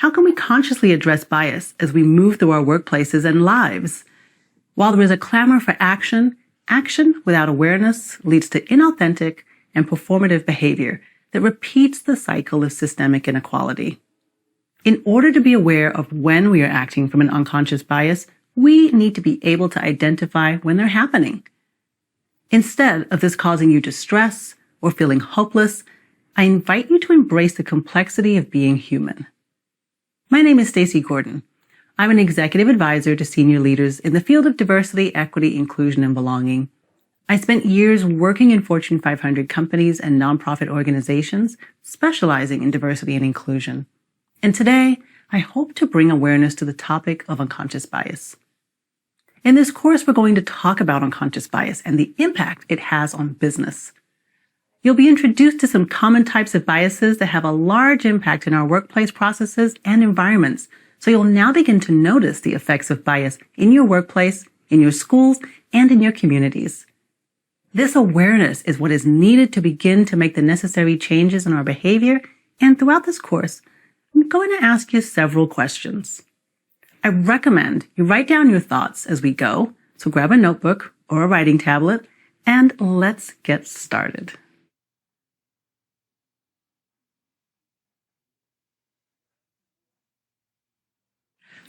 How can we consciously address bias as we move through our workplaces and lives? While there is a clamor for action, action without awareness leads to inauthentic and performative behavior that repeats the cycle of systemic inequality. In order to be aware of when we are acting from an unconscious bias, we need to be able to identify when they're happening. Instead of this causing you distress or feeling hopeless, I invite you to embrace the complexity of being human. My name is Stacey Gordon. I'm an executive advisor to senior leaders in the field of diversity, equity, inclusion, and belonging. I spent years working in Fortune 500 companies and nonprofit organizations specializing in diversity and inclusion. And today, I hope to bring awareness to the topic of unconscious bias. In this course, we're going to talk about unconscious bias and the impact it has on business. You'll be introduced to some common types of biases that have a large impact in our workplace processes and environments, so you'll now begin to notice the effects of bias in your workplace, in your schools, and in your communities. This awareness is what is needed to begin to make the necessary changes in our behavior, and throughout this course, I'm going to ask you several questions. I recommend you write down your thoughts as we go, so grab a notebook or a writing tablet, and let's get started.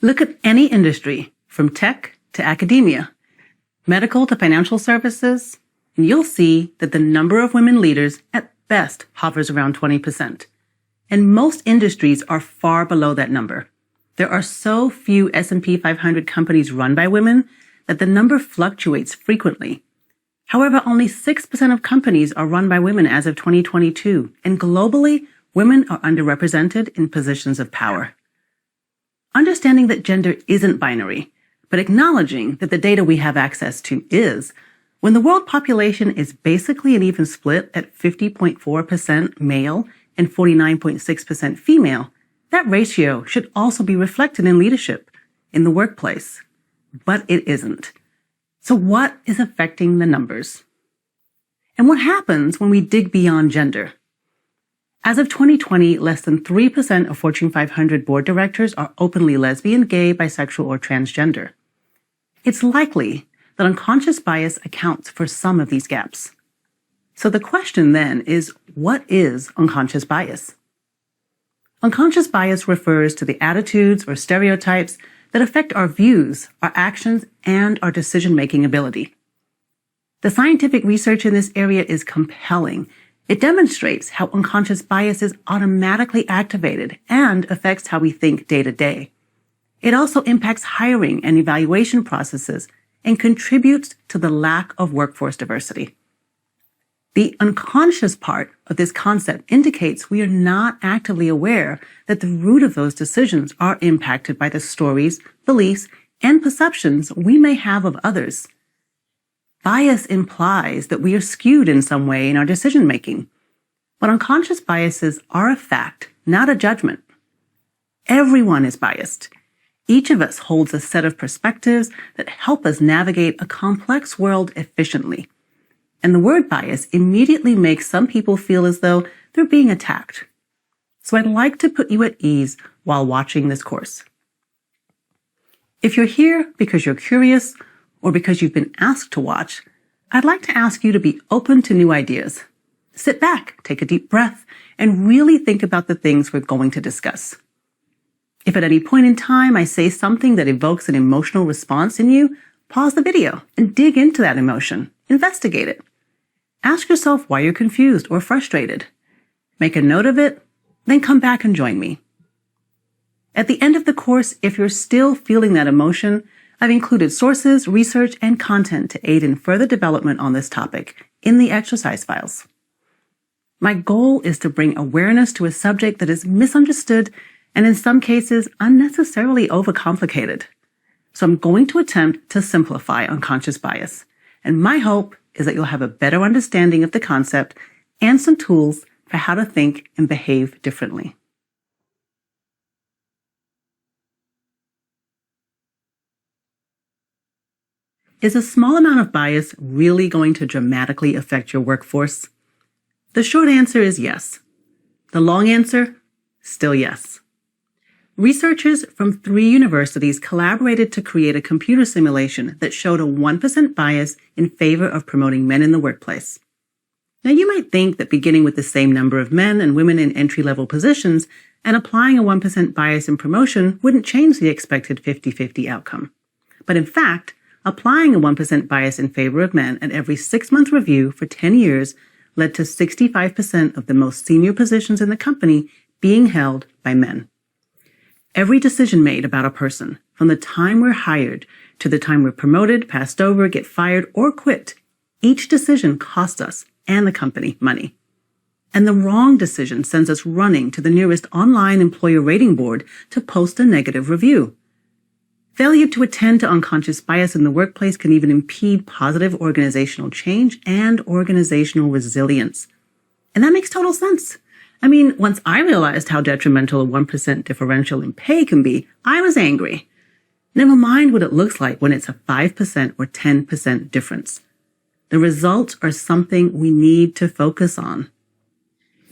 Look at any industry, from tech to academia, medical to financial services, and you'll see that the number of women leaders at best hovers around 20%. And most industries are far below that number. There are so few S&P 500 companies run by women that the number fluctuates frequently. However, only 6% of companies are run by women as of 2022, and globally, women are underrepresented in positions of power. Understanding that gender isn't binary, but acknowledging that the data we have access to is, when the world population is basically an even split at 50.4% male and 49.6% female, that ratio should also be reflected in leadership, in the workplace. But it isn't. So what is affecting the numbers? And what happens when we dig beyond gender? As of 2020, less than 3% of Fortune 500 board directors are openly lesbian, gay, bisexual, or transgender. It's likely that unconscious bias accounts for some of these gaps. So the question then is, what is unconscious bias? Unconscious bias refers to the attitudes or stereotypes that affect our views, our actions, and our decision-making ability. The scientific research in this area is compelling. It demonstrates how unconscious bias is automatically activated and affects how we think day to day. It also impacts hiring and evaluation processes and contributes to the lack of workforce diversity. The unconscious part of this concept indicates we are not actively aware that the root of those decisions are impacted by the stories, beliefs, and perceptions we may have of others. Bias implies that we are skewed in some way in our decision-making. But unconscious biases are a fact, not a judgment. Everyone is biased. Each of us holds a set of perspectives that help us navigate a complex world efficiently. And the word bias immediately makes some people feel as though they're being attacked. So I'd like to put you at ease while watching this course. If you're here because you're curious or because you've been asked to watch, I'd like to ask you to be open to new ideas. Sit back, take a deep breath, and really think about the things we're going to discuss. If at any point in time I say something that evokes an emotional response in you, pause the video and dig into that emotion. Investigate it. Ask yourself why you're confused or frustrated. Make a note of it, then come back and join me. At the end of the course, if you're still feeling that emotion, I've included sources, research, and content to aid in further development on this topic in the exercise files. My goal is to bring awareness to a subject that is misunderstood and in some cases unnecessarily overcomplicated. So I'm going to attempt to simplify unconscious bias. And my hope is that you'll have a better understanding of the concept and some tools for how to think and behave differently. Is a small amount of bias really going to dramatically affect your workforce? The short answer is yes. The long answer, still yes. Researchers from 3 universities collaborated to create a computer simulation that showed a 1% bias in favor of promoting men in the workplace. Now, you might think that beginning with the same number of men and women in entry-level positions and applying a 1% bias in promotion wouldn't change the expected 50-50 outcome. But in fact, applying a 1% bias in favor of men at every 6-month review for 10 years led to 65% of the most senior positions in the company being held by men. Every decision made about a person, from the time we're hired to the time we're promoted, passed over, get fired, or quit, each decision costs us and the company money. And the wrong decision sends us running to the nearest online employer rating board to post a negative review. Failure to attend to unconscious bias in the workplace can even impede positive organizational change and organizational resilience. And that makes total sense. I mean, once I realized how detrimental a 1% differential in pay can be, I was angry. Never mind what it looks like when it's a 5% or 10% difference. The results are something we need to focus on.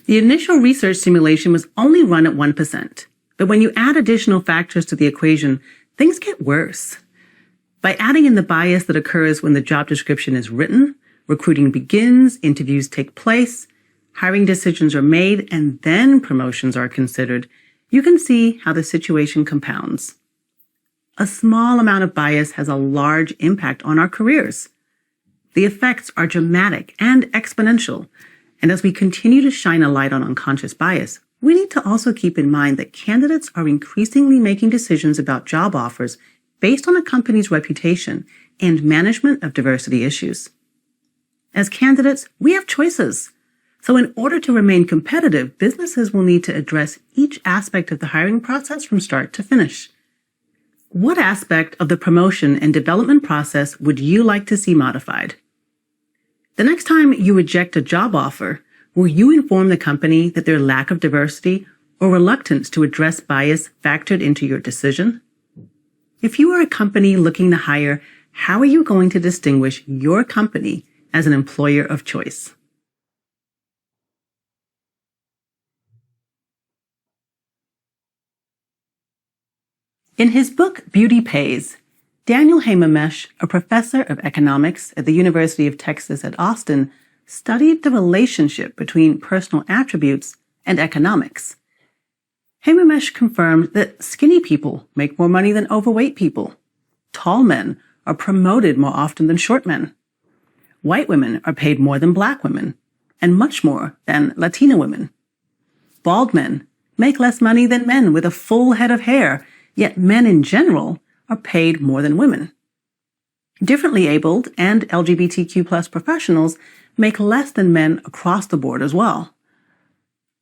The initial research simulation was only run at 1%, but when you add additional factors to the equation, things get worse. By adding in the bias that occurs when the job description is written, recruiting begins, interviews take place, hiring decisions are made, and then promotions are considered, you can see how the situation compounds. A small amount of bias has a large impact on our careers. The effects are dramatic and exponential, and as we continue to shine a light on unconscious bias, we need to also keep in mind that candidates are increasingly making decisions about job offers based on a company's reputation and management of diversity issues. As candidates, we have choices. So in order to remain competitive, businesses will need to address each aspect of the hiring process from start to finish. What aspect of the promotion and development process would you like to see modified? The next time you reject a job offer, will you inform the company that their lack of diversity or reluctance to address bias factored into your decision? If you are a company looking to hire, how are you going to distinguish your company as an employer of choice? In his book, Beauty Pays, Daniel Hamermesh, a professor of economics at the University of Texas at Austin, studied the relationship between personal attributes and economics. Hamermesh confirmed that skinny people make more money than overweight people. Tall men are promoted more often than short men. White women are paid more than black women, and much more than Latina women. Bald men make less money than men with a full head of hair, yet men in general are paid more than women. Differently abled and LGBTQ+ professionals make less than men across the board as well.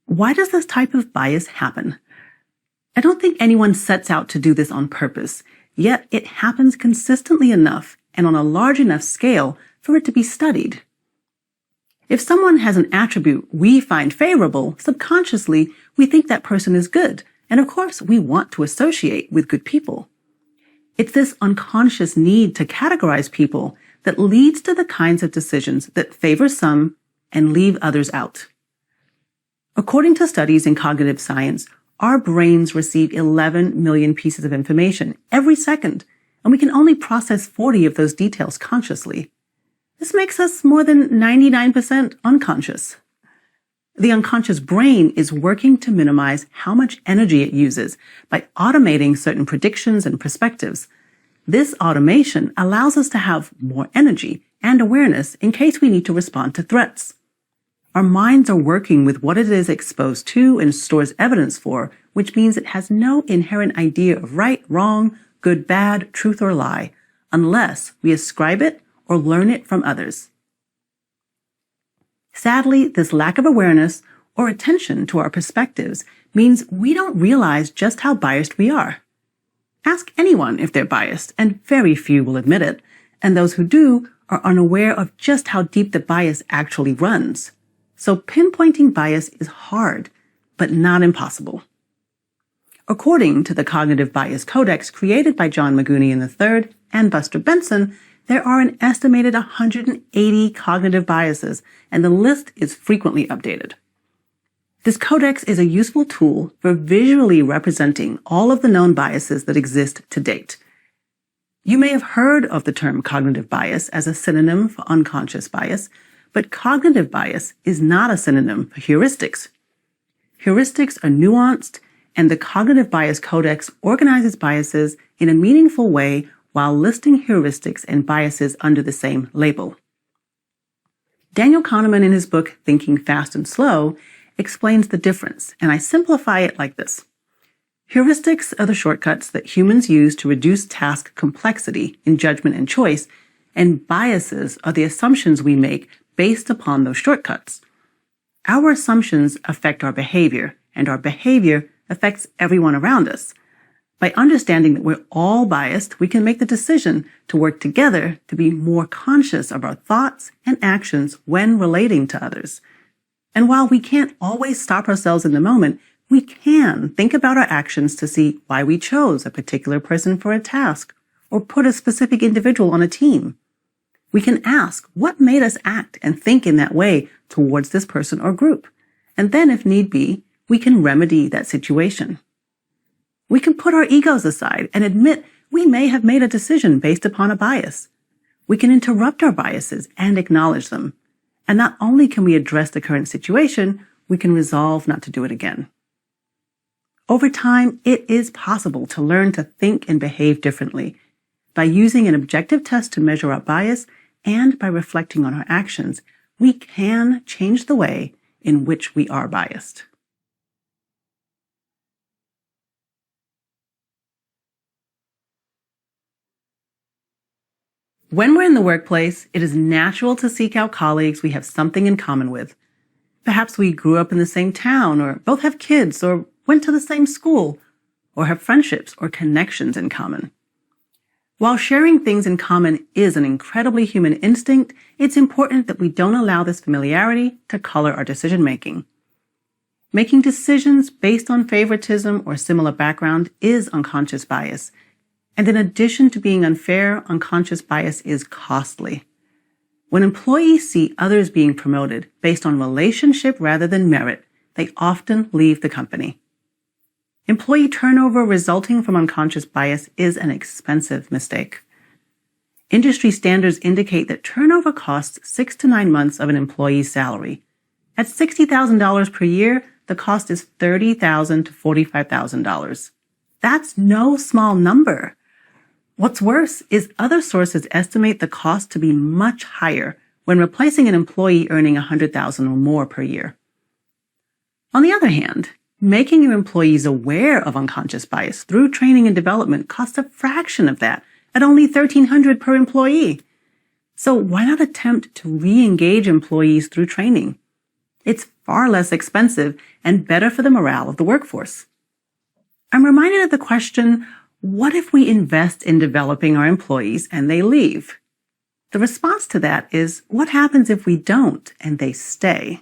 Why does this type of bias happen? I don't think anyone sets out to do this on purpose, yet it happens consistently enough and on a large enough scale for it to be studied. If someone has an attribute we find favorable, subconsciously we think that person is good. And of course, we want to associate with good people. It's this unconscious need to categorize people that leads to the kinds of decisions that favor some and leave others out. According to studies in cognitive science, our brains receive 11 million pieces of information every second, and we can only process 40 of those details consciously. This makes us more than 99% unconscious. The unconscious brain is working to minimize how much energy it uses by automating certain predictions and perspectives. This automation allows us to have more energy and awareness in case we need to respond to threats. Our minds are working with what it is exposed to and stores evidence for, which means it has no inherent idea of right, wrong, good, bad, truth, or lie, unless we ascribe it or learn it from others. Sadly, this lack of awareness or attention to our perspectives means we don't realize just how biased we are. Ask anyone if they're biased, and very few will admit it, and those who do are unaware of just how deep the bias actually runs. So pinpointing bias is hard, but not impossible. According to the Cognitive Bias Codex created by John Maguni III and Buster Benson, there are an estimated 180 cognitive biases, and the list is frequently updated. This codex is a useful tool for visually representing all of the known biases that exist to date. You may have heard of the term cognitive bias as a synonym for unconscious bias, but cognitive bias is not a synonym for heuristics. Heuristics are nuanced, and the Cognitive Bias Codex organizes biases in a meaningful way while listing heuristics and biases under the same label. Daniel Kahneman, in his book Thinking Fast and Slow, explains the difference, and I simplify it like this. Heuristics are the shortcuts that humans use to reduce task complexity in judgment and choice, and biases are the assumptions we make based upon those shortcuts. Our assumptions affect our behavior, and our behavior affects everyone around us. By understanding that we're all biased, we can make the decision to work together to be more conscious of our thoughts and actions when relating to others. And while we can't always stop ourselves in the moment, we can think about our actions to see why we chose a particular person for a task or put a specific individual on a team. We can ask what made us act and think in that way towards this person or group. And then, if need be, we can remedy that situation. We can put our egos aside and admit we may have made a decision based upon a bias. We can interrupt our biases and acknowledge them. And not only can we address the current situation, we can resolve not to do it again. Over time, it is possible to learn to think and behave differently by using an objective test to measure our bias and by reflecting on our actions. We can change the way in which we are biased. When we're in the workplace, it is natural to seek out colleagues we have something in common with. Perhaps we grew up in the same town, or both have kids, or went to the same school, or have friendships or connections in common. While sharing things in common is an incredibly human instinct, it's important that we don't allow this familiarity to color our decision-making. Making decisions based on favoritism or similar background is unconscious bias. And in addition to being unfair, unconscious bias is costly. When employees see others being promoted based on relationship rather than merit, they often leave the company. Employee turnover resulting from unconscious bias is an expensive mistake. Industry standards indicate that turnover costs 6 to 9 months of an employee's salary. At $60,000 per year, the cost is $30,000 to $45,000. That's no small number. What's worse is other sources estimate the cost to be much higher when replacing an employee earning $100,000 or more per year. On the other hand, making your employees aware of unconscious bias through training and development costs a fraction of that at only $1,300 per employee. So why not attempt to re-engage employees through training? It's far less expensive and better for the morale of the workforce. I'm reminded of the question, what if we invest in developing our employees and they leave? The response to that is, what happens if we don't and they stay?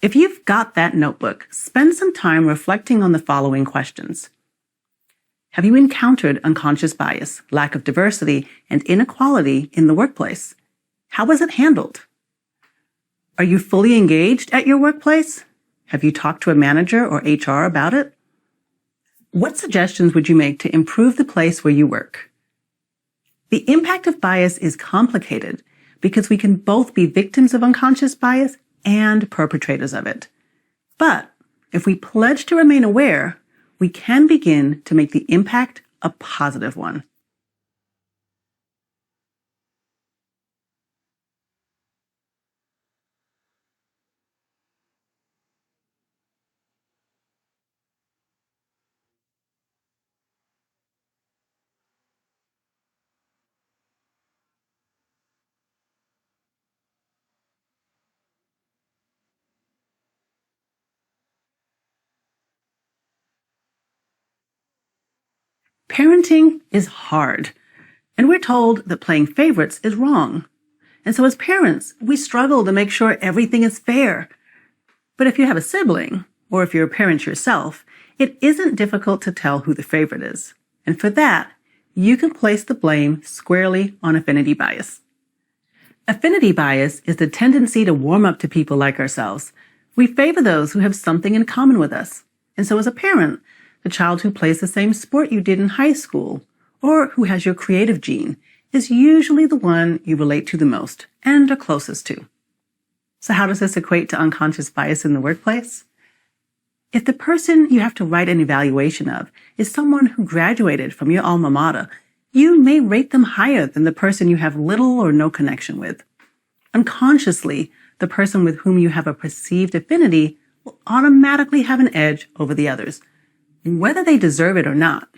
If you've got that notebook, spend some time reflecting on the following questions. Have you encountered unconscious bias, lack of diversity, and inequality in the workplace? How was it handled? Are you fully engaged at your workplace? Have you talked to a manager or HR about it? What suggestions would you make to improve the place where you work? The impact of bias is complicated because we can both be victims of unconscious bias and perpetrators of it. But if we pledge to remain aware, we can begin to make the impact a positive one. Parenting is hard, and we're told that playing favorites is wrong. And so as parents, we struggle to make sure everything is fair. But if you have a sibling, or if you're a parent yourself, it isn't difficult to tell who the favorite is. And for that, you can place the blame squarely on affinity bias. Affinity bias is the tendency to warm up to people like ourselves, We favor those who have something in common with us. And so as a parent, the child who plays the same sport you did in high school, or who has your creative gene, is usually the one you relate to the most and are closest to. So how does this equate to unconscious bias in the workplace? If the person you have to write an evaluation of is someone who graduated from your alma mater, you may rate them higher than the person you have little or no connection with. Unconsciously, the person with whom you have a perceived affinity will automatically have an edge over the others, whether they deserve it or not.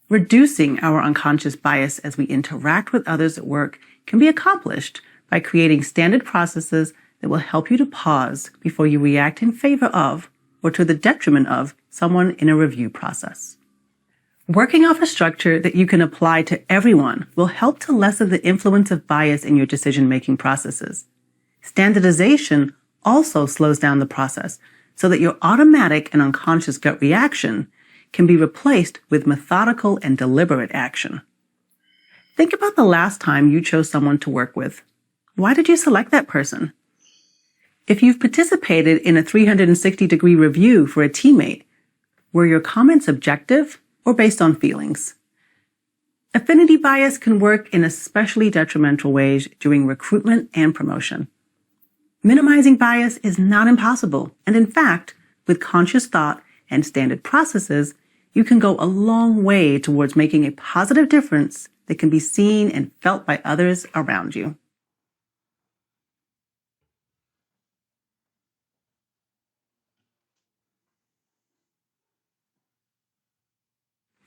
Reducing our unconscious bias as we interact with others at work can be accomplished by creating standard processes that will help you to pause before you react in favor of or to the detriment of someone in a review process. Working off a structure that you can apply to everyone will help to lessen the influence of bias in your decision-making processes. Standardization also slows down the process so that your automatic and unconscious gut reaction can be replaced with methodical and deliberate action. Think about the last time you chose someone to work with. Why did you select that person? If you've participated in a 360-degree review for a teammate, were your comments objective or based on feelings? Affinity bias can work in especially detrimental ways during recruitment and promotion. Minimizing bias is not impossible, and in fact, with conscious thought and standard processes, you can go a long way towards making a positive difference that can be seen and felt by others around you.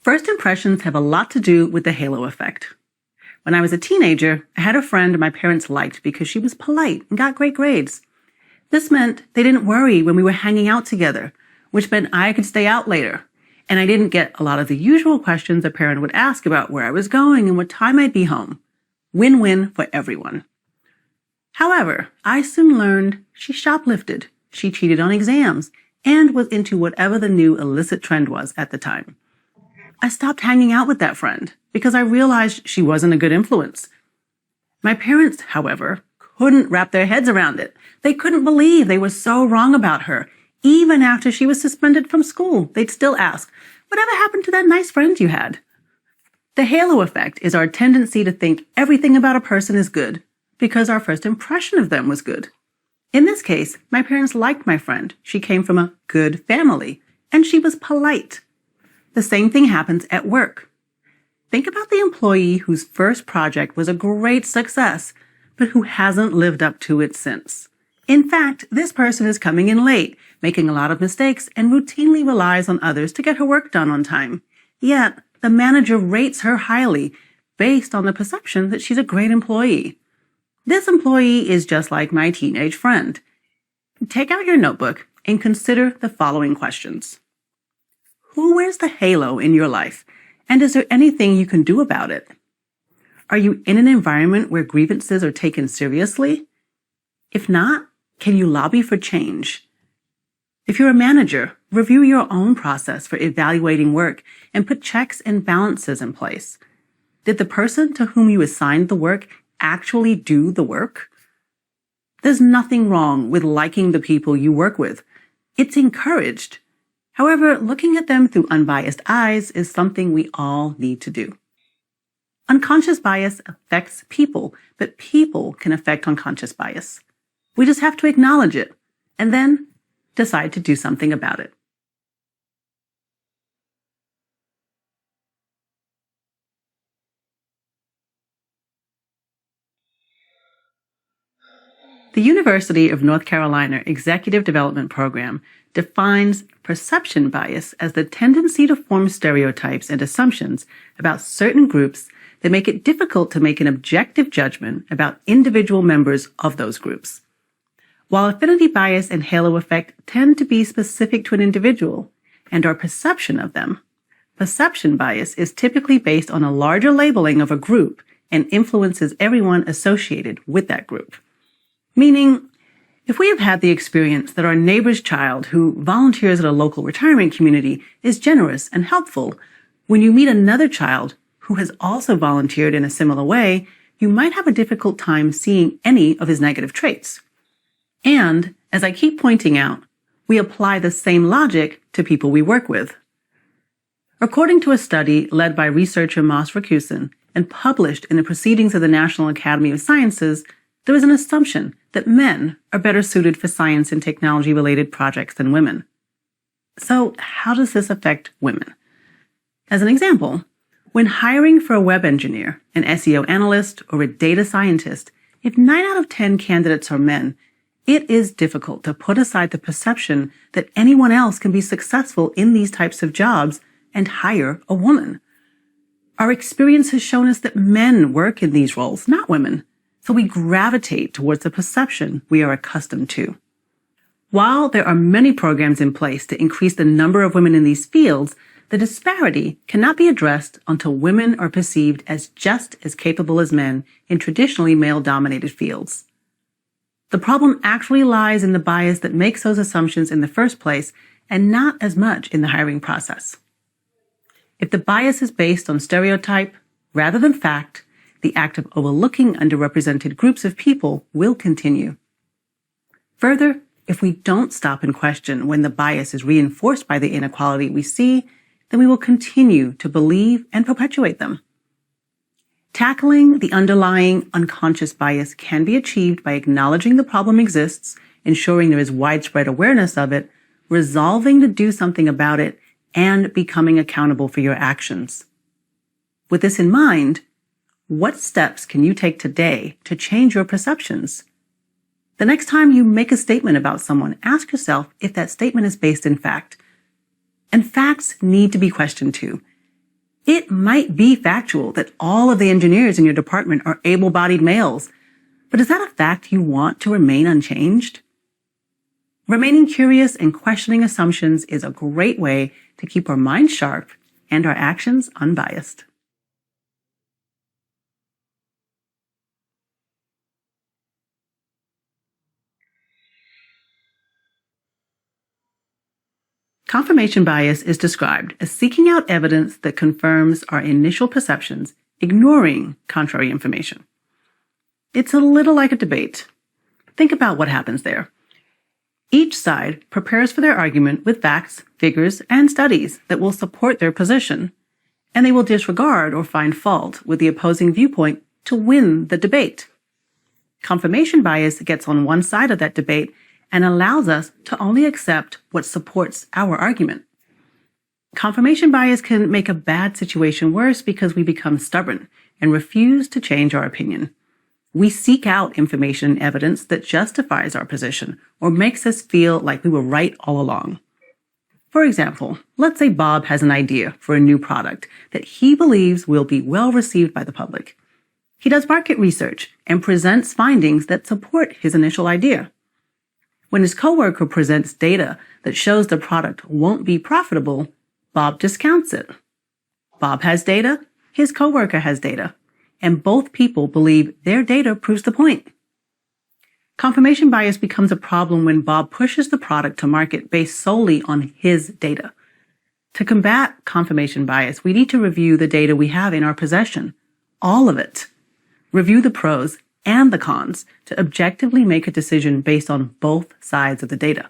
First impressions have a lot to do with the halo effect. When I was a teenager, I had a friend my parents liked because she was polite and got great grades. This meant they didn't worry when we were hanging out together, which meant I could stay out later. And I didn't get a lot of the usual questions a parent would ask about where I was going and what time I'd be home. Win-win for everyone. However, I soon learned she shoplifted, she cheated on exams, and was into whatever the new illicit trend was at the time. I stopped hanging out with that friend because I realized she wasn't a good influence. My parents, however, couldn't wrap their heads around it. They couldn't believe they were so wrong about her. Even after she was suspended from school, they'd still ask, "Whatever happened to that nice friend you had?" The halo effect is our tendency to think everything about a person is good because our first impression of them was good. In this case, my parents liked my friend. She came from a good family, and she was polite. The same thing happens at work. Think about the employee whose first project was a great success, but who hasn't lived up to it since. In fact, this person is coming in late, making a lot of mistakes, and routinely relies on others to get her work done on time. Yet, the manager rates her highly based on the perception that she's a great employee. This employee is just like my teenage friend. Take out your notebook and consider the following questions. Who wears the halo in your life, and is there anything you can do about it? Are you in an environment where grievances are taken seriously? If not, can you lobby for change? If you're a manager, review your own process for evaluating work and put checks and balances in place. Did the person to whom you assigned the work actually do the work? There's nothing wrong with liking the people you work with. It's encouraged. However, looking at them through unbiased eyes is something we all need to do. Unconscious bias affects people, but people can affect unconscious bias. We just have to acknowledge it and then decide to do something about it. The University of North Carolina Executive Development Program defines perception bias as the tendency to form stereotypes and assumptions about certain groups that make it difficult to make an objective judgment about individual members of those groups. While affinity bias and halo effect tend to be specific to an individual and our perception of them, perception bias is typically based on a larger labeling of a group and influences everyone associated with that group. Meaning, if we have had the experience that our neighbor's child who volunteers at a local retirement community is generous and helpful, when you meet another child who has also volunteered in a similar way, you might have a difficult time seeing any of his negative traits. And As I keep pointing out, we apply the same logic to people we work with. According to a study led by researcher Moss Rakusin and published in the Proceedings of the National Academy of Sciences, there is an assumption that men are better suited for science and technology-related projects than women. So how does this affect women? As an example, when hiring for a web engineer, an SEO analyst, or a data scientist, if 9 out of 10 candidates are men, it is difficult to put aside the perception that anyone else can be successful in these types of jobs and hire a woman. Our experience has shown us that men work in these roles, not women, so we gravitate towards the perception we are accustomed to. While there are many programs in place to increase the number of women in these fields, the disparity cannot be addressed until women are perceived as just as capable as men in traditionally male-dominated fields. The problem actually lies in the bias that makes those assumptions in the first place and not as much in the hiring process. If the bias is based on stereotype rather than fact, the act of overlooking underrepresented groups of people will continue. Further, if we don't stop and question when the bias is reinforced by the inequality we see, then we will continue to believe and perpetuate them. Tackling the underlying unconscious bias can be achieved by acknowledging the problem exists, ensuring there is widespread awareness of it, resolving to do something about it, and becoming accountable for your actions. With this in mind, what steps can you take today to change your perceptions? The next time you make a statement about someone, ask yourself if that statement is based in fact. And facts need to be questioned too. It might be factual that all of the engineers in your department are able-bodied males, but is that a fact you want to remain unchanged? Remaining curious and questioning assumptions is a great way to keep our minds sharp and our actions unbiased. Confirmation bias is described as seeking out evidence that confirms our initial perceptions, ignoring contrary information. It's a little like a debate. Think about what happens there. Each side prepares for their argument with facts, figures, and studies that will support their position, and they will disregard or find fault with the opposing viewpoint to win the debate. Confirmation bias gets on one side of that debate and allows us to only accept what supports our argument. Confirmation bias can make a bad situation worse because we become stubborn and refuse to change our opinion. We seek out information and evidence that justifies our position or makes us feel like we were right all along. For example, let's say Bob has an idea for a new product that he believes will be well received by the public. He does market research and presents findings that support his initial idea. When his coworker presents data that shows the product won't be profitable, Bob discounts it. Bob has data, his coworker has data, and both people believe their data proves the point. Confirmation bias becomes a problem when Bob pushes the product to market based solely on his data. To combat confirmation bias, we need to review the data we have in our possession, all of it. Review the pros and the cons to objectively make a decision based on both sides of the data.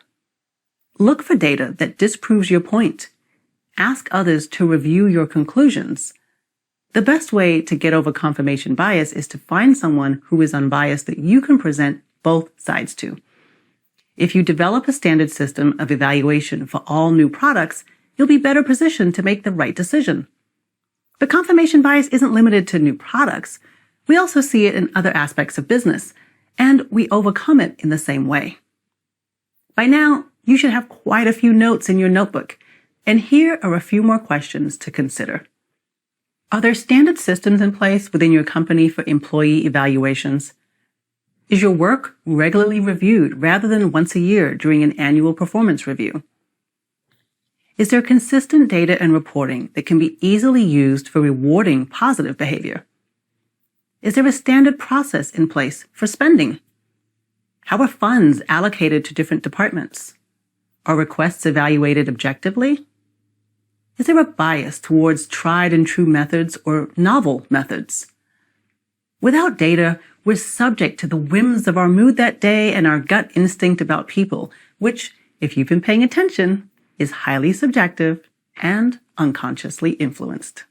Look for data that disproves your point. Ask others to review your conclusions. The best way to get over confirmation bias is to find someone who is unbiased that you can present both sides to. If you develop a standard system of evaluation for all new products, you'll be better positioned to make the right decision. But confirmation bias isn't limited to new products. We also see it in other aspects of business, and we overcome it in the same way. By now, you should have quite a few notes in your notebook, and here are a few more questions to consider. Are there standard systems in place within your company for employee evaluations? Is your work regularly reviewed rather than once a year during an annual performance review? Is there consistent data and reporting that can be easily used for rewarding positive behavior? Is there a standard process in place for spending? How are funds allocated to different departments? Are requests evaluated objectively? Is there a bias towards tried and true methods or novel methods? Without data, We're subject to the whims of our mood that day and our gut instinct about people, which, if you've been paying attention, is highly subjective and unconsciously influenced.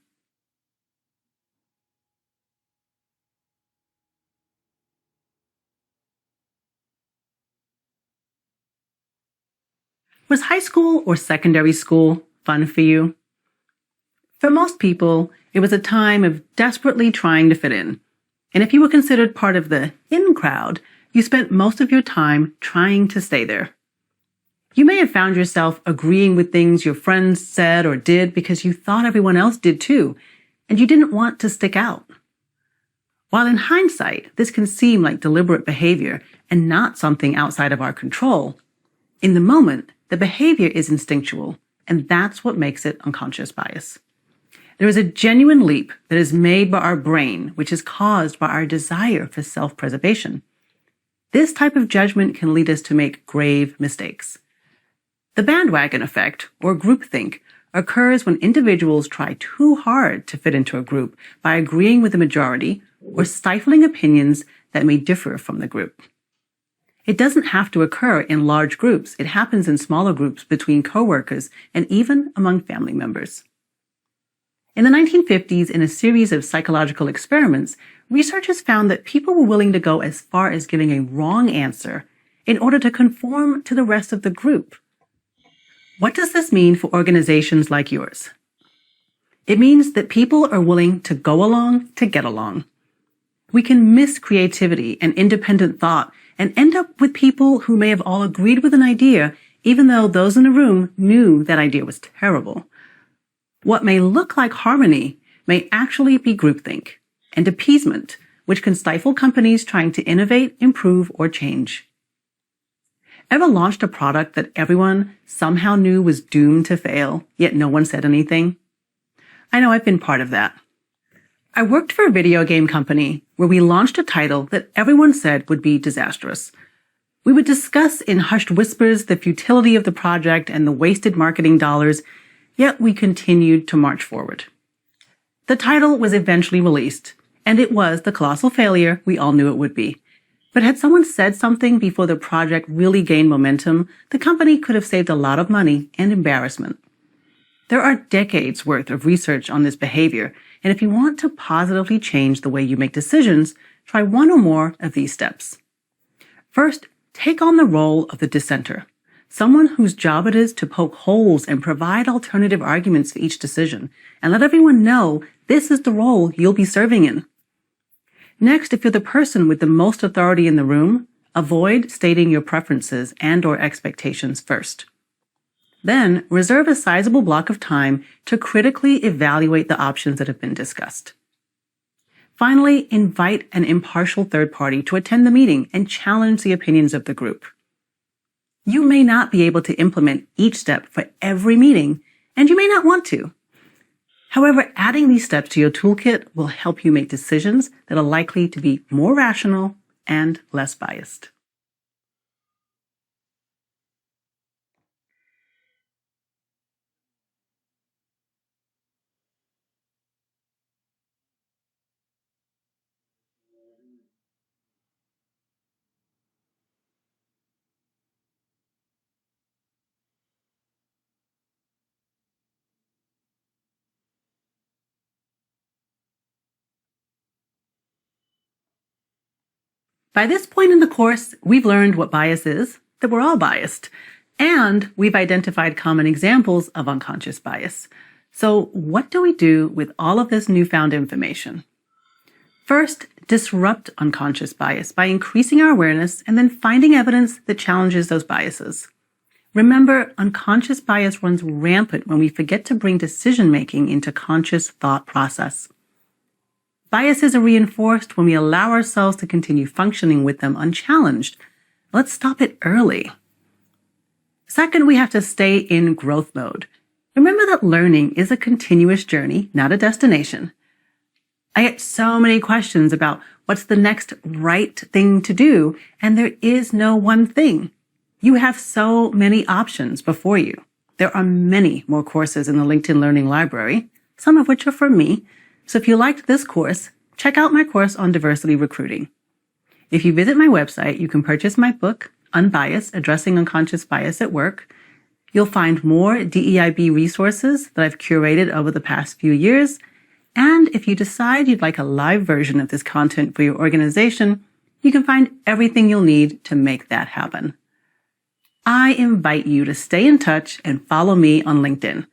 Was high school or secondary school fun for you? For most people, it was a time of desperately trying to fit in. And if you were considered part of the in crowd, you spent most of your time trying to stay there. You may have found yourself agreeing with things your friends said or did because you thought everyone else did too, and you didn't want to stick out. While in hindsight, this can seem like deliberate behavior and not something outside of our control, in the moment, the behavior is instinctual, and that's what makes it unconscious bias. There is a genuine leap that is made by our brain, which is caused by our desire for self-preservation. This type of judgment can lead us to make grave mistakes. The bandwagon effect, or groupthink, occurs when individuals try too hard to fit into a group by agreeing with the majority or stifling opinions that may differ from the group. It doesn't have to occur in large groups. It happens in smaller groups between coworkers and even among family members. In the 1950s, in a series of psychological experiments, researchers found that people were willing to go as far as giving a wrong answer in order to conform to the rest of the group. What does this mean for organizations like yours? It means that people are willing to go along to get along. We can miss creativity and independent thought and end up with people who may have all agreed with an idea, even though those in the room knew that idea was terrible. What may look like harmony may actually be groupthink and appeasement, which can stifle companies trying to innovate, improve, or change. Ever launched a product that everyone somehow knew was doomed to fail, yet no one said anything? I know I've been part of that. I worked for a video game company where we launched a title that everyone said would be disastrous. We would discuss in hushed whispers the futility of the project and the wasted marketing dollars, yet we continued to march forward. The title was eventually released, and it was the colossal failure we all knew it would be. But had someone said something before the project really gained momentum, the company could have saved a lot of money and embarrassment. There are decades worth of research on this behavior, and if you want to positively change the way you make decisions, try one or more of these steps. First, take on the role of the dissenter, someone whose job it is to poke holes and provide alternative arguments for each decision, and let everyone know this is the role you'll be serving in. Next, if you're the person with the most authority in the room, avoid stating your preferences and/or expectations first. Then, reserve a sizable block of time to critically evaluate the options that have been discussed. Finally, invite an impartial third party to attend the meeting and challenge the opinions of the group. You may not be able to implement each step for every meeting, and you may not want to. However, adding these steps to your toolkit will help you make decisions that are likely to be more rational and less biased. By this point in the course, we've learned what bias is, that we're all biased, and we've identified common examples of unconscious bias. So what do we do with all of this newfound information? First, disrupt unconscious bias by increasing our awareness and then finding evidence that challenges those biases. Remember, unconscious bias runs rampant when we forget to bring decision-making into conscious thought process. Biases are reinforced when we allow ourselves to continue functioning with them unchallenged. Let's stop it early. Second, we have to stay in growth mode. Remember that learning is a continuous journey, not a destination. I get so many questions about what's the next right thing to do, and there is no one thing. You have so many options before you. There are many more courses in the LinkedIn Learning Library, some of which are from me. So if you liked this course, check out my course on diversity recruiting. If you visit my website, you can purchase my book, Unbiased, Addressing Unconscious Bias at Work. You'll find more DEIB resources that I've curated over the past few years. And if you decide you'd like a live version of this content for your organization, you can find everything you'll need to make that happen. I invite you to stay in touch and follow me on LinkedIn.